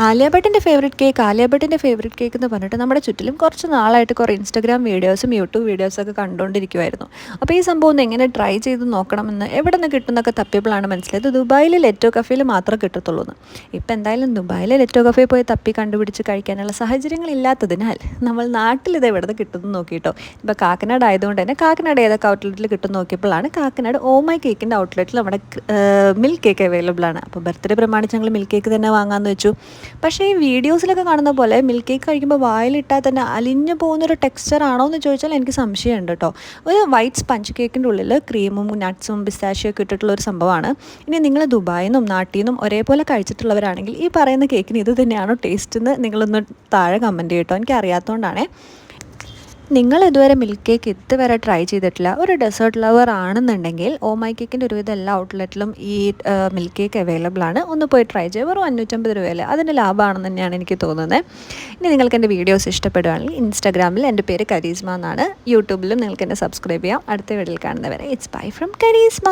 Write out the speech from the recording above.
Alia ഭട്ടിൻ്റെ favourite cake എന്ന് പറഞ്ഞിട്ട് നമ്മുടെ ചുറ്റിലും കുറച്ച് നാളായിട്ട് കുറേ ഇൻസ്റ്റാഗ്രാം വീഡിയോസും യൂട്യൂബ് വീഡിയോസൊക്കെ കണ്ടുകൊണ്ടിരിക്കുമായിരുന്നു. അപ്പോൾ ഈ സംഭവം ഒന്ന് എങ്ങനെ ട്രൈ ചെയ്ത് നോക്കണമെന്ന് എവിടെ നിന്ന് കിട്ടുന്നൊക്കെ തപ്പിയപ്പോഴാണ് മനസ്സിലായത് ദുബായിലെ ലെറ്റോ കഫേയിൽ മാത്രമേ കിട്ടത്തുള്ളൂ എന്ന്. ഇപ്പോൾ എന്തായാലും ദുബായിലെ ലെറ്റോ കഫേ പോയി തപ്പി കണ്ടുപിടിച്ച് കഴിക്കാനുള്ള സാഹചര്യങ്ങളില്ലാത്തതിനാൽ നമ്മൾ നാട്ടിൽ ഇത് എവിടെ നിന്ന് കിട്ടുമെന്ന് നോക്കിയിട്ടോ. ഇപ്പോൾ കാക്കനാട് ആയതുകൊണ്ട് തന്നെ കാക്കനാട് ഏതൊക്കെ ഔട്ട്ലെറ്റിൽ കിട്ടും നോക്കിയപ്പോഴാണ് കാക്കനാട് ഓ മൈ കേക്കിൻ്റെ ഔട്ട്ലെറ്റിൽ നമ്മുടെ മിൽക്ക് കേക്ക് അവൈലബിൾ ആണ്. അപ്പോൾ ബർത്ത്ഡേ പ്രമാണിച്ച് ഞങ്ങൾ മിൽക്ക് കേക്ക് തന്നെ വാങ്ങാമെന്ന് വെച്ചു. പക്ഷേ ഈ വീഡിയോസിലൊക്കെ കാണുന്ന പോലെ മിൽക്ക് കേക്ക് കഴിക്കുമ്പോൾ വായിലിട്ടാൽ തന്നെ അലിഞ്ഞു പോകുന്നൊരു ടെക്സ്ചർ ആണോ എന്ന് ചോദിച്ചാൽ എനിക്ക് സംശയമുണ്ട് കേട്ടോ. ഒരു വൈറ്റ് സ്പഞ്ച് കേക്കിൻ്റെ ഉള്ളിൽ ക്രീമും നട്ട്സും പിസ്താഷ്യൊക്കെ ഇട്ടിട്ടുള്ള ഒരു സംഭവമാണ്. ഇനി നിങ്ങൾ ദുബായിൽ നിന്നും നാട്ടിൽ നിന്നും ഒരേപോലെ കഴിച്ചിട്ടുള്ളവരാണെങ്കിൽ ഈ പറയുന്ന കേക്കിന് ഇത് തന്നെയാണോ ടേസ്റ്റ് എന്ന് നിങ്ങളൊന്ന് താഴെ കമൻറ്റ് ചെയ്യട്ടോ. എനിക്ക് അറിയാത്തതുകൊണ്ടാണേ. നിങ്ങൾ ഇതുവരെ മിൽക്ക് കേക്ക് ഇതുവരെ ട്രൈ ചെയ്തിട്ടില്ല, ഒരു ഡെസേർട്ട് ലവർ ആണെന്നുണ്ടെങ്കിൽ ഓ മൈ കേക്കിൻ്റെ ഒരുവിധം എല്ലാ ഔട്ട്ലെറ്റിലും ഈ മിൽക്ക് കേക്ക് അവൈലബിൾ ആണ്. ഒന്ന് പോയി ട്രൈ ചെയ്യുക. വെറും 550 രൂപയല്ലേ, അതിൻ്റെ ലാഭമാണെന്ന് തന്നെയാണ് എനിക്ക് തോന്നുന്നത്. ഇനി നിങ്ങൾക്ക് എൻ്റെ വീഡിയോസ് ഇഷ്ടപ്പെടുകയാണെങ്കിൽ ഇൻസ്റ്റാഗ്രാമിൽ എൻ്റെ പേര് കരീസ്മ എന്നാണ്, യൂട്യൂബിലും നിങ്ങൾക്ക് എന്നെ സബ്സ്ക്രൈബ് ചെയ്യാം. അടുത്ത വീഡിയോയിൽ കാണുന്നവരെ ഇറ്റ്സ് ബൈ ഫ്രം കരീസ്മ.